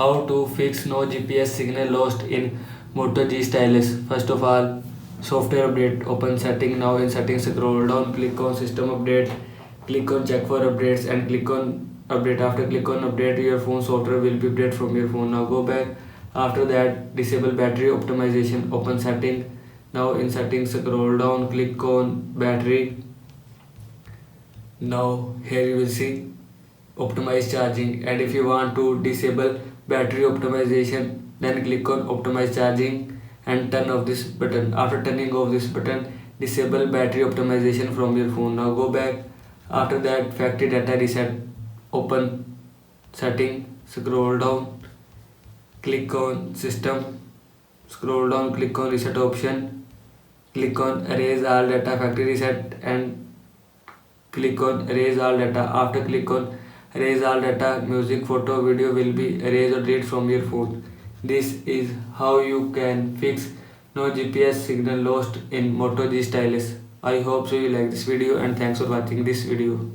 How to fix no GPS signal lost in Moto G Stylus. First of all, software update. Open setting. Now in settings, scroll down, click on system update, click on check for updates and click on update. After click on update, your phone software will be updated from your phone. Now go back. After that, disable battery optimization. Open setting. Now in settings, scroll down, click on battery. Now here you will see optimize charging, and if you want to disable battery optimization, then click on optimize charging and turn off this button. After turning off this button, disable battery optimization from your phone. Now go back. After that, factory data reset. Open setting, scroll down, click on system, scroll down, click on reset option, click on erase all data factory reset and click on erase all data. After click on erase all data, music, photo, video will be erased or deleted from your phone. This is how you can fix no GPS signal lost in Moto G Stylus. I hope so you like this video, and thanks for watching this video.